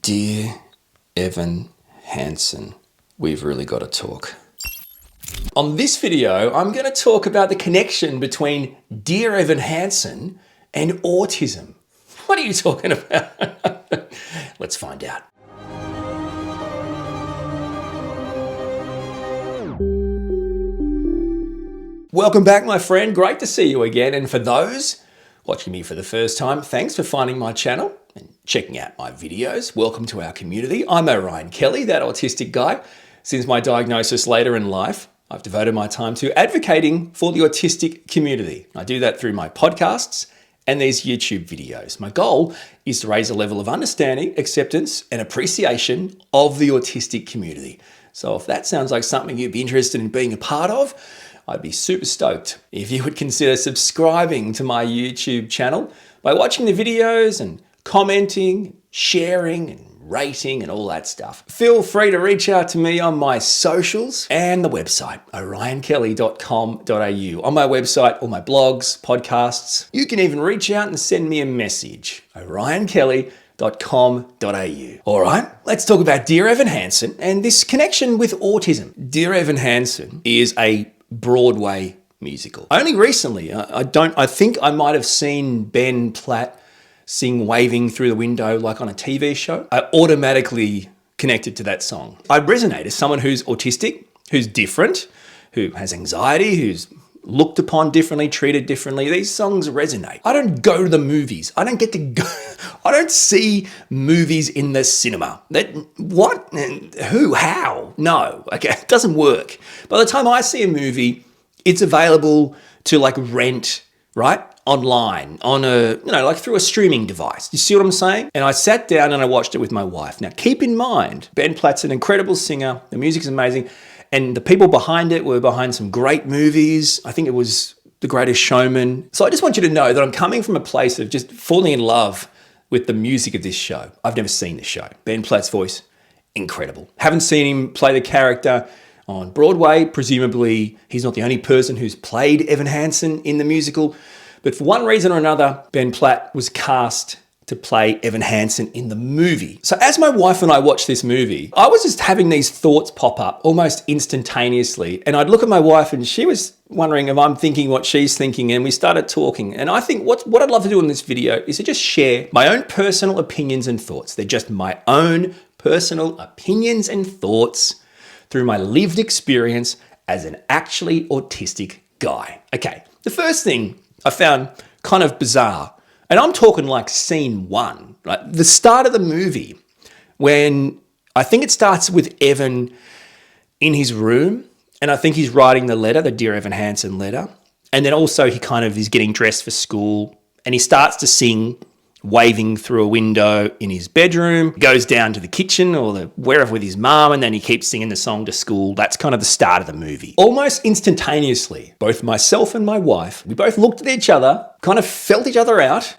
Dear Evan Hansen, we've really got to talk. On this video, I'm going to talk about the connection between Dear Evan Hansen and autism. What are you talking about? Let's find out. Welcome back, my friend. Great to see you again. And for those watching me for the first time, thanks for finding my channel and checking out my videos. Welcome to our community. I'm Orion Kelly, that autistic guy. Since my diagnosis later in life, I've devoted my time to advocating for the autistic community. I do that through my podcasts and these YouTube videos. My goal is to raise a level of understanding, acceptance, and appreciation of the autistic community. So if that sounds like something you'd be interested in being a part of, I'd be super stoked if you would consider subscribing to my YouTube channel by watching the videos and commenting, sharing, and rating and all that stuff. Feel free to reach out to me on my socials and the website, orionkelly.com.au. On my website, all my blogs, podcasts. You can even reach out and send me a message, orionkelly.com.au. All right, let's talk about Dear Evan Hansen and this connection with autism. Dear Evan Hansen is a Broadway musical. Only recently, I think I might have seen Ben Platt sing Waving Through the Window like on a TV show. I automatically connected to that song. I resonate as someone who's autistic, who's different, who has anxiety, who's looked upon differently, treated differently. These songs resonate. I don't go to the movies. I don't get to go. I don't see movies in the cinema. What? Who? How? No. Okay, it doesn't work. By the time I see a movie, it's available to like rent, right? Online, on a, like through a streaming device. You see what I'm saying? And I sat down and I watched it with my wife. Now, keep in mind, Ben Platt's an incredible singer. The music's amazing. And the people behind it were behind some great movies. I think it was The Greatest Showman. So I just want you to know that I'm coming from a place of just falling in love with the music of this show. I've never seen the show. Ben Platt's voice, incredible. Haven't seen him play the character on Broadway. Presumably, he's not the only person who's played Evan Hansen in the musical. But for one reason or another, Ben Platt was cast to play Evan Hansen in the movie. So as my wife and I watched this movie, I was just having these thoughts pop up almost instantaneously. And I'd look at my wife and she was wondering if I'm thinking what she's thinking. And we started talking. And I think what I'd love to do in this video is to just share my own personal opinions and thoughts. They're just my own personal opinions and thoughts through my lived experience as an actually autistic guy. Okay, the first thing I found kind of bizarre, and I'm talking like scene one, right? The start of the movie, when I think it starts with Evan in his room, and I think he's writing the letter, the Dear Evan Hansen letter. And then also he kind of is getting dressed for school, and he starts to sing Waving Through a Window in his bedroom, goes down to the kitchen or wherever with his mom, and then he keeps singing the song to school. That's kind of the start of the movie. Almost instantaneously, both myself and my wife, we both looked at each other, kind of felt each other out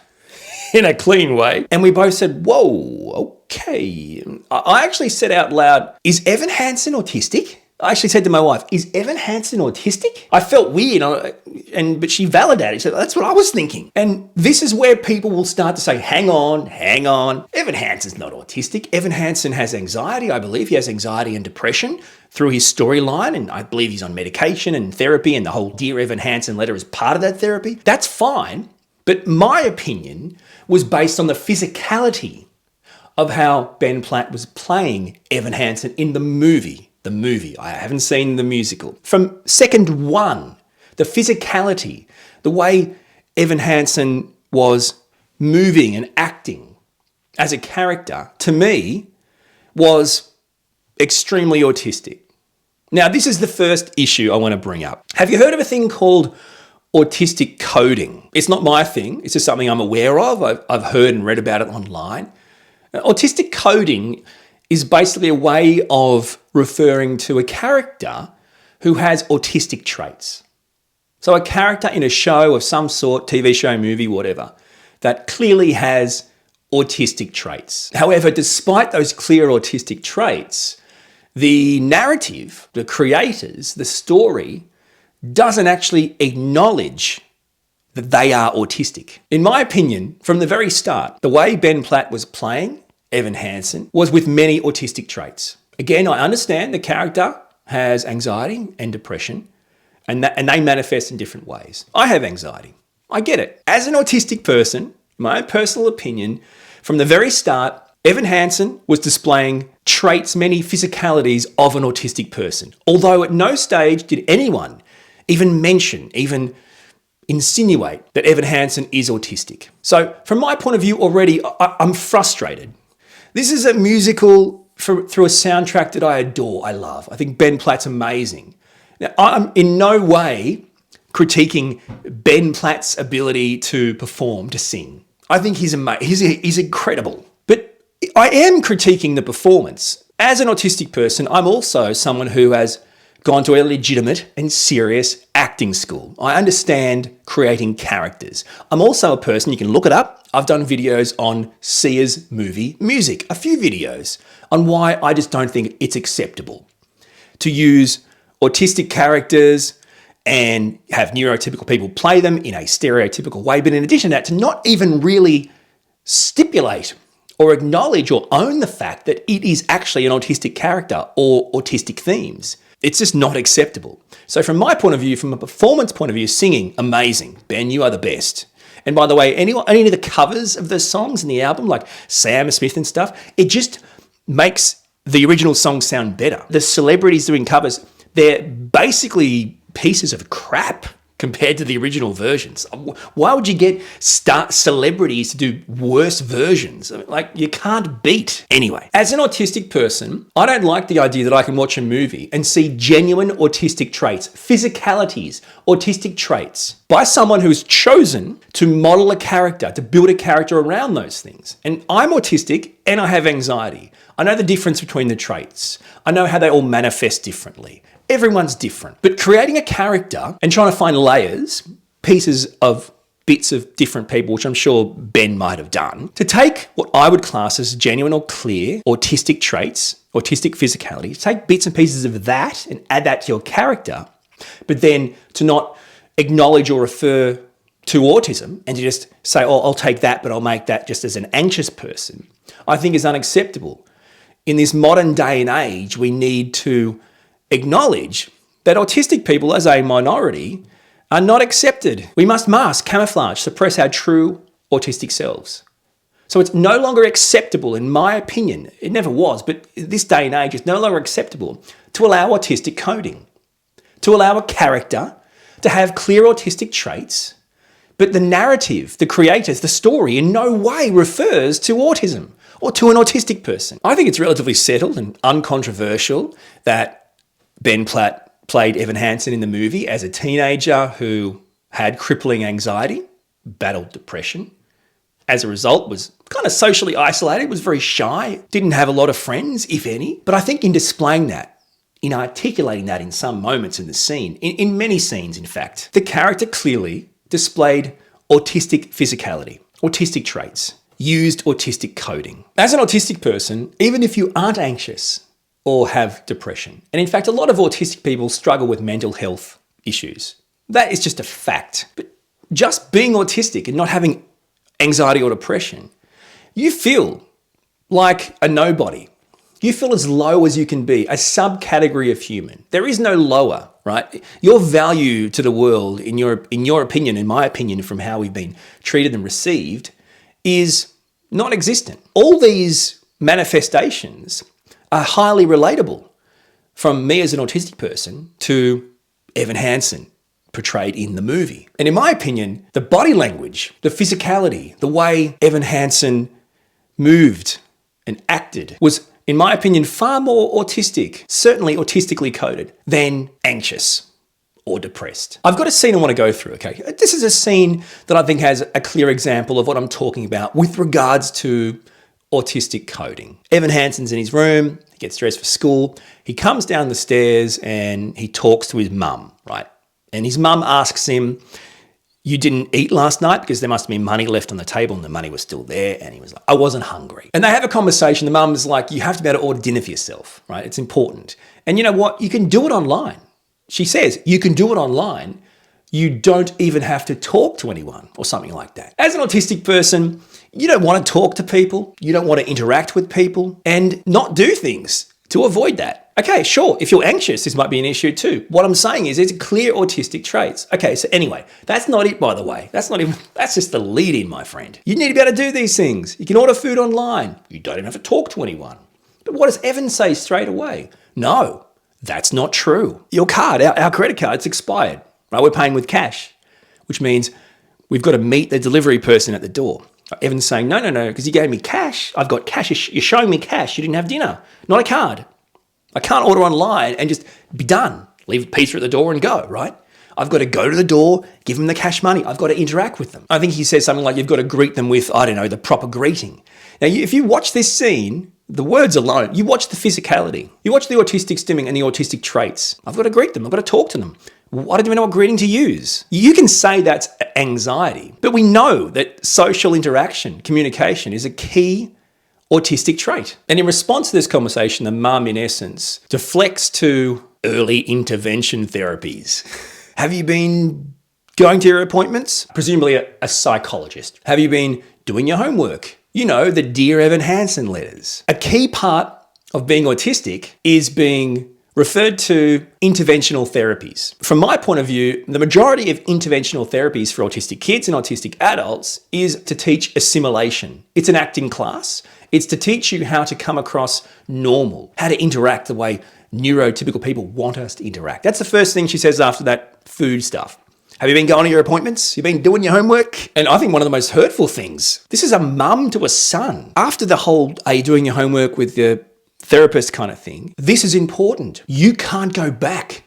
in a clean way, and we both said, whoa, okay. I actually said out loud, is Evan Hansen autistic? I actually said to my wife, is Evan Hansen autistic? I felt weird, but she validated. She said, that's what I was thinking. And this is where people will start to say, hang on. Evan Hansen's not autistic. Evan Hansen has anxiety. I believe he has anxiety and depression through his storyline. And I believe he's on medication and therapy. And the whole Dear Evan Hansen letter is part of that therapy. That's fine. But my opinion was based on the physicality of how Ben Platt was playing Evan Hansen in the movie. I haven't seen the musical. From second one, the physicality, the way Evan Hansen was moving and acting as a character, to me, was extremely autistic. Now, this is the first issue I want to bring up. Have you heard of a thing called autistic coding? It's not my thing. It's just something I'm aware of. I've heard and read about it online. Autistic coding is basically a way of referring to a character who has autistic traits. So a character in a show of some sort, TV show, movie, whatever, that clearly has autistic traits. However, despite those clear autistic traits, the narrative, the creators, the story, doesn't actually acknowledge that they are autistic. In my opinion, from the very start, the way Ben Platt was playing Evan Hansen was with many autistic traits. Again, I understand the character has anxiety and depression, and they manifest in different ways. I have anxiety. I get it. As an autistic person, my own personal opinion, from the very start, Evan Hansen was displaying traits, many physicalities of an autistic person. Although at no stage did anyone even mention, even insinuate that Evan Hansen is autistic. So from my point of view already, I'm frustrated. This is a musical through a soundtrack that I adore, I love. I think Ben Platt's amazing. Now, I'm in no way critiquing Ben Platt's ability to perform, to sing. I think he's amazing. He's incredible. But I am critiquing the performance. As an autistic person, I'm also someone who has gone to a legitimate and serious acting school. I understand creating characters. I'm also a person, you can look it up. I've done videos on Sia's movie music, a few videos on why I just don't think it's acceptable to use autistic characters and have neurotypical people play them in a stereotypical way. But in addition to that, to not even really stipulate or acknowledge or own the fact that it is actually an autistic character or autistic themes. It's just not acceptable. So from my point of view, from a performance point of view, singing, amazing. Ben, you are the best. And by the way, any of the covers of the songs in the album, like Sam Smith and stuff, it just makes the original song sound better. The celebrities doing covers, they're basically pieces of crap compared to the original versions. Why would you get celebrities to do worse versions? I mean, like, you can't beat. Anyway, as an autistic person, I don't like the idea that I can watch a movie and see genuine autistic traits, physicalities, autistic traits by someone who's chosen to model a character, to build a character around those things. And I'm autistic and I have anxiety. I know the difference between the traits. I know how they all manifest differently. Everyone's different. But creating a character and trying to find layers, pieces of bits of different people, which I'm sure Ben might have done, to take what I would class as genuine or clear autistic traits, autistic physicality, take bits and pieces of that and add that to your character, but then to not acknowledge or refer to autism and to just say, oh, I'll take that, but I'll make that just as an anxious person, I think is unacceptable. In this modern day and age, we need to acknowledge that autistic people as a minority are not accepted. We must mask, camouflage, suppress our true autistic selves. So it's no longer acceptable, in my opinion, it never was, but this day and age it's no longer acceptable to allow autistic coding, to allow a character to have clear autistic traits, but the narrative, the creators, the story in no way refers to autism or to an autistic person. I think it's relatively settled and uncontroversial that Ben Platt played Evan Hansen in the movie as a teenager who had crippling anxiety, battled depression. As a result, was kind of socially isolated, was very shy, didn't have a lot of friends, if any. But I think in displaying that, in articulating that in some moments in the scene, in many scenes in fact, the character clearly displayed autistic physicality, autistic traits, used autistic coding. As an autistic person, even if you aren't anxious, or have depression. And in fact, a lot of autistic people struggle with mental health issues. That is just a fact. But just being autistic and not having anxiety or depression, you feel like a nobody. You feel as low as you can be, a subcategory of human. There is no lower, right? Your value to the world, in your opinion, in my opinion, from how we've been treated and received, is non-existent. All these manifestations are highly relatable from me as an autistic person to Evan Hansen portrayed in the movie. And in my opinion, the body language, the physicality, the way Evan Hansen moved and acted was, in my opinion, far more autistic, certainly autistically coded, than anxious or depressed. I've got a scene I want to go through, okay? This is a scene that I think has a clear example of what I'm talking about with regards to autistic coding. Evan Hansen's in his room, he gets dressed for school, he comes down the stairs and he talks to his mum, right? And his mum asks him, you didn't eat last night because there must have been money left on the table and the money was still there. And he was like, I wasn't hungry. And they have a conversation. The mum's like, you have to be able to order dinner for yourself, right? It's important. And you know what? You can do it online. She says, you can do it online. You don't even have to talk to anyone or something like that. As an autistic person, You don't want to talk to people. You don't want to interact with people and not do things to avoid that. Okay, sure, if you're anxious, this might be an issue too. What I'm saying is it's clear autistic traits. Okay, so anyway, that's not it, by the way. That's just the lead in, my friend. You need to be able to do these things. You can order food online. You don't even have to talk to anyone. But what does Evan say straight away? No, that's not true. Your card, our credit card's expired. Right? We're paying with cash, which means we've got to meet the delivery person at the door. Evan's saying, no, because you gave me cash. I've got cash. You're showing me cash. You didn't have dinner, not a card. I can't order online and just be done. Leave pizza at the door and go, right? I've got to go to the door, give them the cash money. I've got to interact with them. I think he says something like you've got to greet them with, I don't know, the proper greeting. Now, if you watch this scene, the words alone, you watch the physicality. You watch the autistic stimming and the autistic traits. I've got to greet them. I've got to talk to them. I don't even know what greeting to use. You can say that's anxiety, but we know that social interaction, communication is a key autistic trait. And in response to this conversation, the mum, in essence, deflects to early intervention therapies. Have you been going to your appointments? Presumably a psychologist. Have you been doing your homework? You know, the Dear Evan Hansen letters. A key part of being autistic is being referred to interventional therapies. From my point of view, the majority of interventional therapies for autistic kids and autistic adults is to teach assimilation. It's an acting class. It's to teach you how to come across normal, how to interact the way neurotypical people want us to interact. That's the first thing she says after that food stuff. Have you been going to your appointments? You've been doing your homework? And I think one of the most hurtful things, this is a mum to a son. After the whole, are you doing your homework with the therapist kind of thing, this is important. You can't go back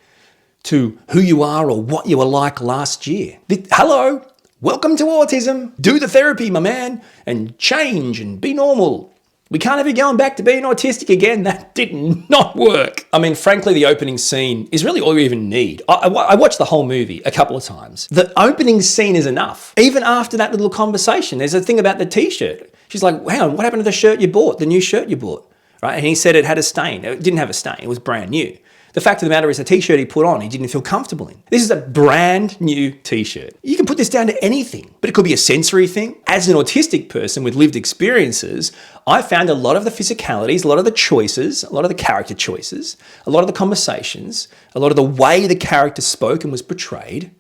to who you are or what you were like last year. Hello, welcome to autism. Do the therapy, my man, and change and be normal. We can't have you going back to being autistic again. That did not work. I mean, frankly, the opening scene is really all you even need. I watched the whole movie a couple of times. The opening scene is enough. Even after that little conversation, there's a thing about the t-shirt. She's like, hang on, what happened to the shirt you bought, the new shirt you bought? Right? And he said it had a stain. It didn't have a stain. It was brand new. The fact of the matter is the t-shirt he put on, he didn't feel comfortable in. This is a brand new t-shirt. You can put this down to anything, but it could be a sensory thing. As an autistic person with lived experiences, I found a lot of the physicalities, a lot of the choices, a lot of the character choices, a lot of the conversations, a lot of the way the character spoke and was portrayed,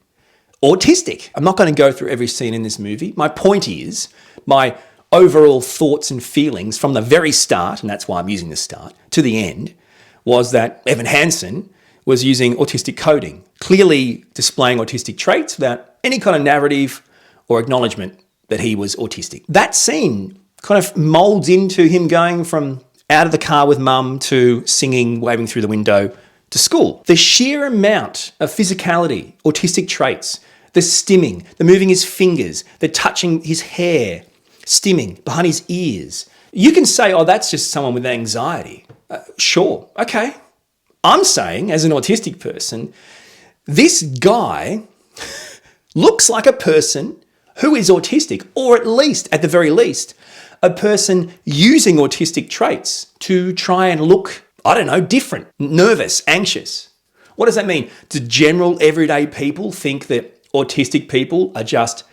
autistic. I'm not going to go through every scene in this movie. My point is, my overall thoughts and feelings from the very start, and that's why I'm using the start, to the end, was that Evan Hansen was using autistic coding, clearly displaying autistic traits without any kind of narrative or acknowledgement that he was autistic. That scene kind of molds into him going from out of the car with mum to singing, waving through the window to school. The sheer amount of physicality, autistic traits, the stimming, the moving his fingers, the touching his hair, stimming behind his ears. You can say, oh, that's just someone with anxiety. Sure, okay. I'm saying, as an autistic person, this guy looks like a person who is autistic, or at the very least, a person using autistic traits to try and look, I don't know, different, nervous, anxious. What does that mean? Do general everyday people think that autistic people are just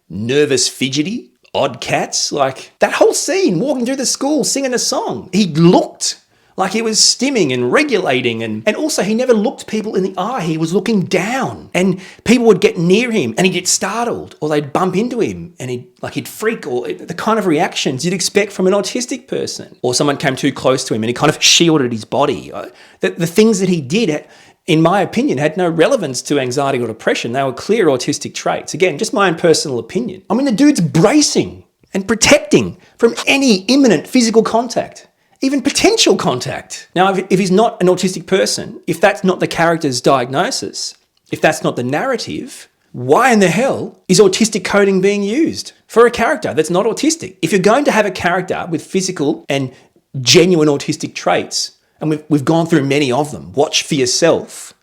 nervous, fidgety, odd cats? Like that whole scene, walking through the school, singing a song. He looked like he was stimming and regulating, and also he never looked people in the eye. He was looking down, and people would get near him and he'd get startled, or they'd bump into him and he'd freak, or the kind of reactions you'd expect from an autistic person. Or someone came too close to him and he kind of shielded his body. The things that he did, in my opinion, had no relevance to anxiety or depression. They were clear autistic traits. Again, just my own personal opinion. I mean, the dude's bracing and protecting from any imminent physical contact, even potential contact. Now, if he's not an autistic person, if that's not the character's diagnosis, if that's not the narrative, why in the hell is autistic coding being used for a character that's not autistic? If you're going to have a character with physical and genuine autistic traits, and we've gone through many of them, watch for yourself,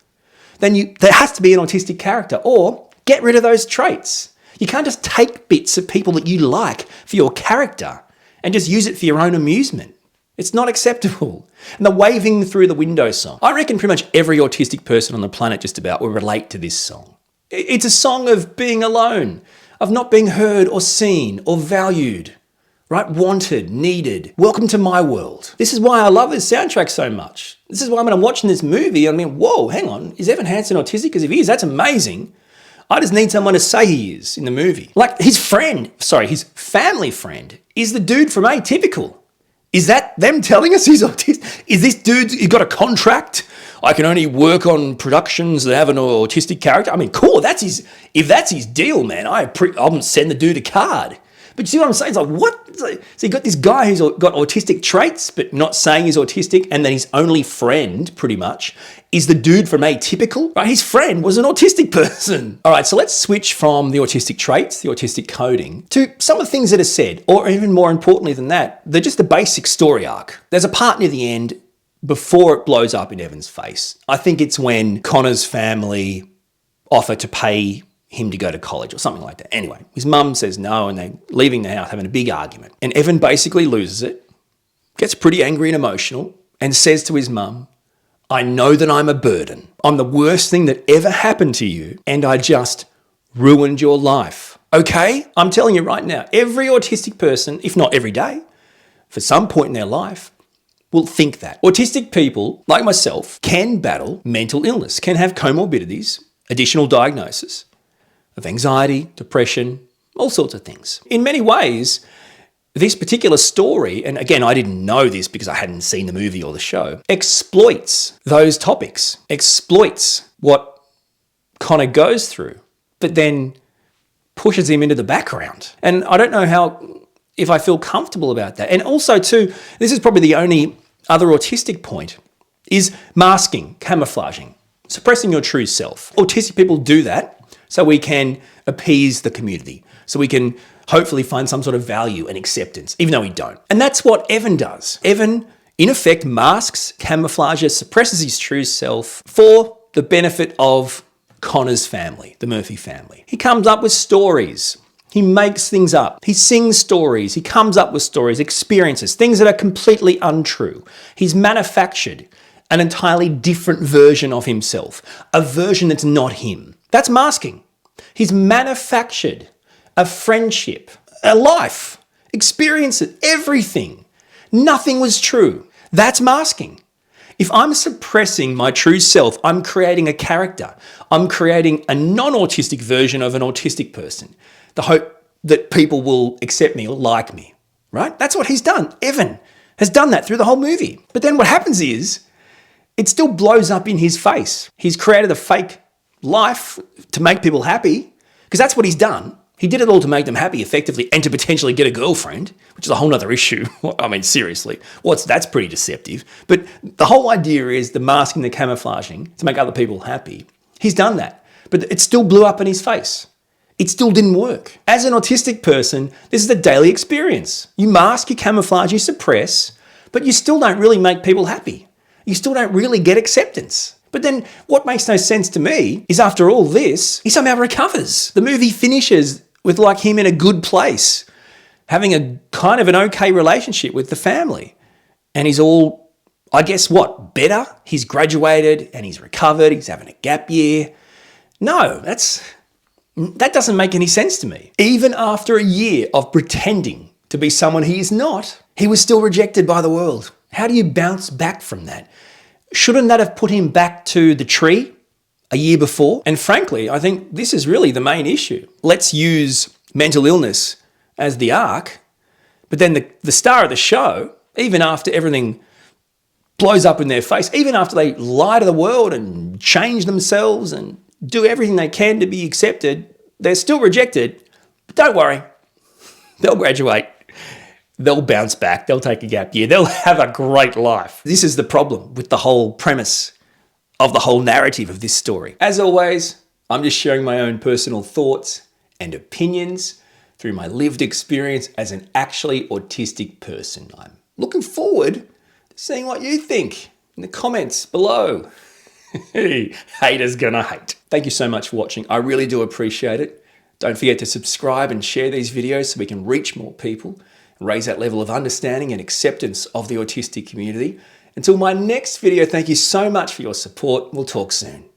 then there has to be an autistic character, or get rid of those traits. You can't just take bits of people that you like for your character and just use it for your own amusement. It's not acceptable. And the waving through the window song. I reckon pretty much every autistic person on the planet just about will relate to this song. It's a song of being alone, of not being heard or seen or valued. right? Wanted, needed. Welcome to my world. This is why I love this soundtrack so much. This is why when I'm watching this movie, I mean, whoa, hang on. Is Evan Hansen autistic? Because if he is, that's amazing. I just need someone to say he is in the movie. Like his family friend is the dude from Atypical. Is that them telling us he's autistic? Is this dude, he got a contract? I can only work on productions that have an autistic character. I mean, cool. If that's his deal, man, I'll send the dude a card. But you see what I'm saying? It's like, what? So you got this guy who's got autistic traits, but not saying he's autistic, and then his only friend, pretty much, is the dude from Atypical. Right? His friend was an autistic person. All right, so let's switch from the autistic traits, the autistic coding, to some of the things that are said, or even more importantly than that, they're just the basic story arc. There's a part near the end before it blows up in Evan's face. I think it's when Connor's family offer to pay him to go to college or something like that. Anyway, his mum says no and they're leaving the house having a big argument. And Evan basically loses it, gets pretty angry and emotional and says to his mum, I know that I'm a burden. I'm the worst thing that ever happened to you and I just ruined your life. Okay? I'm telling you right now, every autistic person, if not every day, for some point in their life, will think that. Autistic people, like myself, can battle mental illness, can have comorbidities, additional diagnosis of anxiety, depression, all sorts of things. In many ways, this particular story, and again, I didn't know this because I hadn't seen the movie or the show, exploits those topics, exploits what Connor goes through, but then pushes him into the background. And I don't know if I feel comfortable about that. And also too, this is probably the only other autistic point, is masking, camouflaging, suppressing your true self. Autistic people do that so we can appease the community, so we can hopefully find some sort of value and acceptance, even though we don't. And that's what Evan does. Evan, in effect, masks, camouflages, suppresses his true self for the benefit of Connor's family, the Murphy family. He comes up with stories. He makes things up. He sings stories. He comes up with stories, experiences, things that are completely untrue. He's manufactured an entirely different version of himself, a version that's not him. That's masking. He's manufactured a friendship, a life, experiences, everything. Nothing was true. That's masking. If I'm suppressing my true self, I'm creating a character. I'm creating a non-autistic version of an autistic person. The hope that people will accept me or like me, right? That's what he's done. Evan has done that through the whole movie. But then what happens is, it still blows up in his face. He's created a fake life to make people happy, because that's what he's done. He did it all to make them happy effectively and to potentially get a girlfriend, which is a whole nother issue. I mean, seriously, that's pretty deceptive. But the whole idea is the masking, the camouflaging to make other people happy. He's done that, but it still blew up in his face. It still didn't work. As an autistic person, this is a daily experience. You mask, you camouflage, you suppress, but you still don't really make people happy. You still don't really get acceptance. But then what makes no sense to me is after all this, he somehow recovers. The movie finishes with like him in a good place, having a kind of an okay relationship with the family. And he's all, I guess what, better? He's graduated and he's recovered, he's having a gap year. No, that doesn't make any sense to me. Even after a year of pretending to be someone he is not, he was still rejected by the world. How do you bounce back from that? Shouldn't that have put him back to the tree a year before? And frankly, I think this is really the main issue. Let's use mental illness as the arc, but then the star of the show, even after everything blows up in their face, even after they lie to the world and change themselves and do everything they can to be accepted, they're still rejected. But don't worry, they'll graduate. They'll bounce back. They'll take a gap year. They'll have a great life. This is the problem with the whole premise of the whole narrative of this story. As always, I'm just sharing my own personal thoughts and opinions through my lived experience as an actually autistic person. I'm looking forward to seeing what you think in the comments below. Haters gonna hate. Thank you so much for watching. I really do appreciate it. Don't forget to subscribe and share these videos so we can reach more people, raise that level of understanding and acceptance of the autistic community. Until my next video, thank you so much for your support. We'll talk soon.